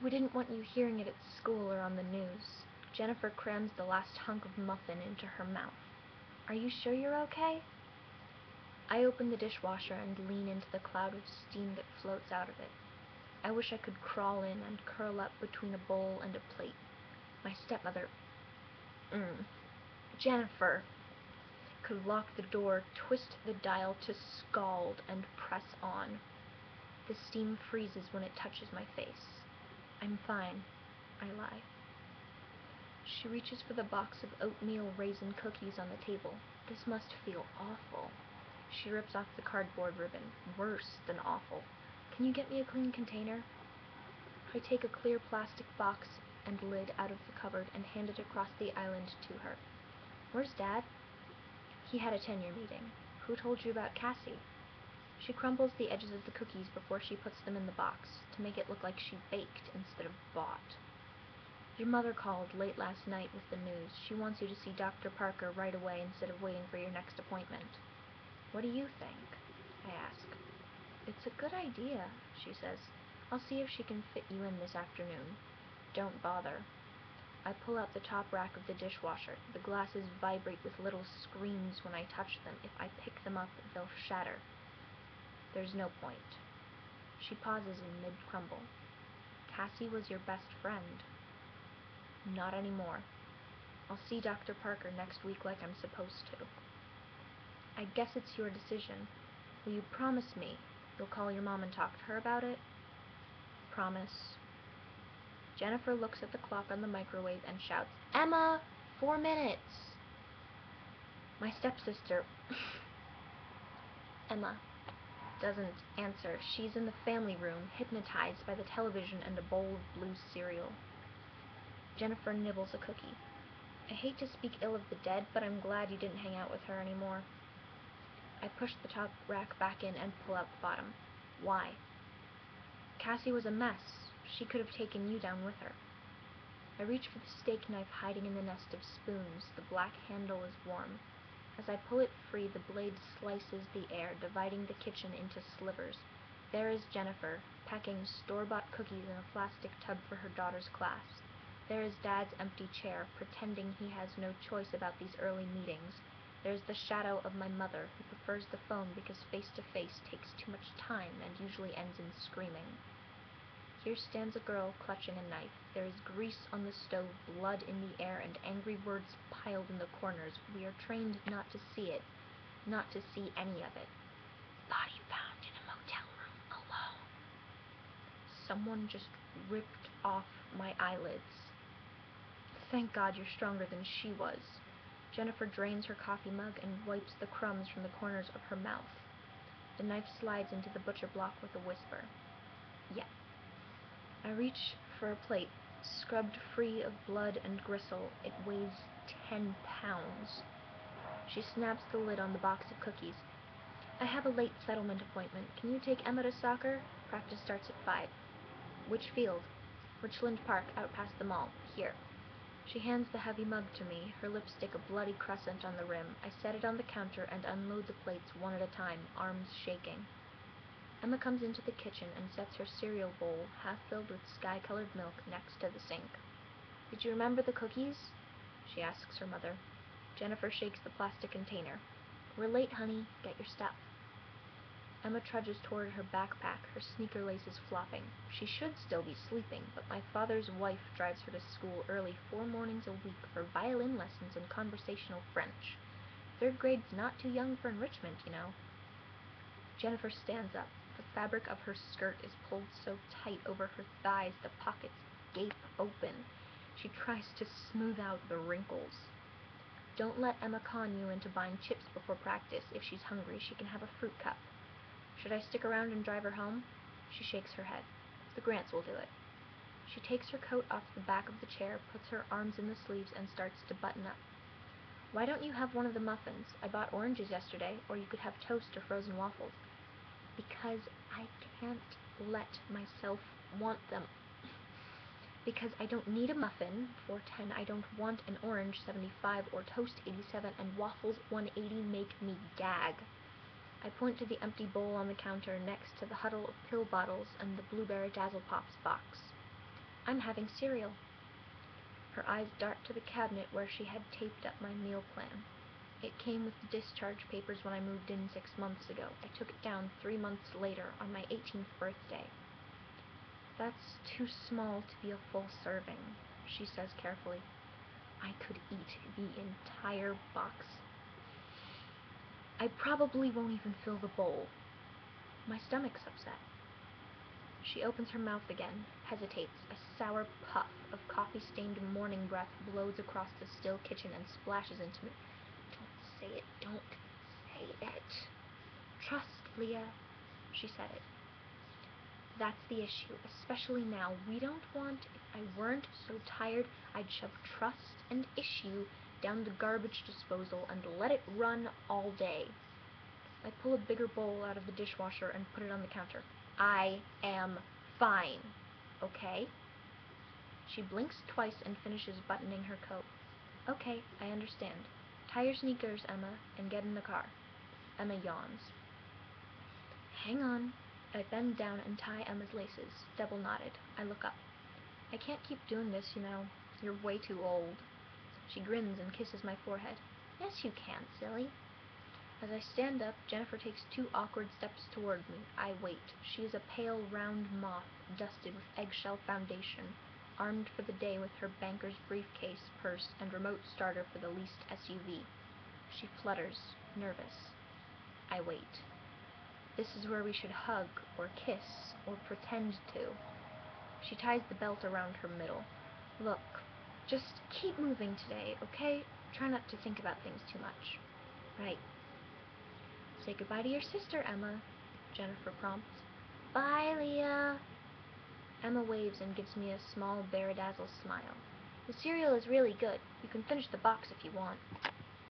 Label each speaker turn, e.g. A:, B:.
A: We didn't want you hearing it at school or on the news. Jennifer crams the last hunk of muffin into her mouth. Are you sure you're okay? I open the dishwasher and lean into the cloud of steam that floats out of it. I wish I could crawl in and curl up between a bowl and a plate. My stepmother, Jennifer, could lock the door, twist the dial to scald, and press on. The steam freezes when it touches my face. I'm fine, I lie. She reaches for the box of oatmeal raisin cookies on the table. This must feel awful. She rips off the cardboard ribbon. Worse than awful. Can you get me a clean container? I take a clear plastic box and lid out of the cupboard and hand it across the island to her. Where's Dad? He had a tenure meeting. Who told you about Cassie? She crumbles the edges of the cookies before she puts them in the box, to make it look like she baked instead of bought. Your mother called late last night with the news. She wants you to see Dr. Parker right away instead of waiting for your next appointment. What do you think? I ask. It's a good idea, she says. I'll see if she can fit you in this afternoon. Don't bother. I pull out the top rack of the dishwasher. The glasses vibrate with little screams when I touch them. If I pick them up, they'll shatter. There's no point. She pauses in mid-crumble. Cassie was your best friend. Not anymore. I'll see Dr. Parker next week like I'm supposed to. I guess it's your decision. Will you promise me you'll call your mom and talk to her about it? Promise. Jennifer looks at the clock on the microwave and shouts, Emma! 4 minutes! My stepsister, Emma, doesn't answer. She's in the family room, hypnotized by the television and a bowl of blue cereal. Jennifer nibbles a cookie. I hate to speak ill of the dead, but I'm glad you didn't hang out with her anymore. I push the top rack back in and pull out the bottom. Why? Cassie was a mess. She could have taken you down with her. I reach for the steak knife hiding in the nest of spoons. The black handle is warm. As I pull it free, the blade slices the air, dividing the kitchen into slivers. There is Jennifer, packing store-bought cookies in a plastic tub for her daughter's class. There is Dad's empty chair, pretending he has no choice about these early meetings. There's the shadow of my mother, who prefers the phone because face-to-face takes too much time and usually ends in screaming. Here stands a girl clutching a knife. There is grease on the stove, blood in the air, and angry words piled in the corners. We are trained not to see it, not to see any of it. Body found in a motel room, alone. Someone just ripped off my eyelids. Thank God you're stronger than she was. Jennifer drains her coffee mug and wipes the crumbs from the corners of her mouth. The knife slides into the butcher block with a whisper. Yeah. I reach for a plate, scrubbed free of blood and gristle. It weighs 10 pounds. She snaps the lid on the box of cookies. I have a late settlement appointment. Can you take Emma to soccer? Practice starts at 5. Which field? Richland Park, out past the mall. Here. She hands the heavy mug to me, her lipstick a bloody crescent on the rim. I set it on the counter and unload the plates one at a time, arms shaking. Emma comes into the kitchen and sets her cereal bowl, half filled with sky-colored milk, next to the sink. Did you remember the cookies? She asks her mother. Jennifer shakes the plastic container. We're late, honey. Get your stuff. Emma trudges toward her backpack, her sneaker laces flopping. She should still be sleeping, but my father's wife drives her to school early 4 mornings a week for violin lessons and conversational French. 3rd grade's not too young for enrichment, you know. Jennifer stands up. The fabric of her skirt is pulled so tight over her thighs the pockets gape open. She tries to smooth out the wrinkles. Don't let Emma con you into buying chips before practice. If she's hungry, she can have a fruit cup. Should I stick around and drive her home? She shakes her head. The Grants will do it. She takes her coat off the back of the chair, puts her arms in the sleeves, and starts to button up. Why don't you have one of the muffins? I bought oranges yesterday, or you could have toast or frozen waffles. Because I can't let myself want them. Because I don't need a muffin, 410, I don't want an orange, 75, or toast, 87, and waffles, 180, make me gag. I point to the empty bowl on the counter next to the huddle of pill bottles and the blueberry Dazzle Pops box. I'm having cereal. Her eyes dart to the cabinet where she had taped up my meal plan. It came with the discharge papers when I moved in 6 months ago. I took it down 3 months later on my 18th birthday. That's too small to be a full serving, she says carefully. I could eat the entire box. I probably won't even fill the bowl. My stomach's upset. She opens her mouth again, hesitates. A sour puff of coffee-stained morning breath blows across the still kitchen and splashes into me. Don't say it, don't say it. Trust, Leah. She said it. That's the issue, especially now. We don't want, if I weren't so tired, I'd shove trust and issue down the garbage disposal and let it run all day. I pull a bigger bowl out of the dishwasher and put it on the counter. I am fine, okay? She blinks twice and finishes buttoning her coat. Okay, I understand. Tie your sneakers, Emma, and get in the car. Emma yawns. Hang on. I bend down and tie Emma's laces, double-knotted. I look up. I can't keep doing this, you know. You're way too old. She grins and kisses my forehead. Yes, you can, silly. As I stand up, Jennifer takes 2 awkward steps toward me. I wait. She is a pale, round moth, dusted with eggshell foundation, armed for the day with her banker's briefcase, purse, and remote starter for the leased SUV. She flutters, nervous. I wait. This is where we should hug, or kiss, or pretend to. She ties the belt around her middle. Look, just keep moving today, okay? Try not to think about things too much. Right. Say goodbye to your sister, Emma, Jennifer prompts. Bye, Leah. Emma waves and gives me a small, Baradazzle smile. The cereal is really good. You can finish the box if you want.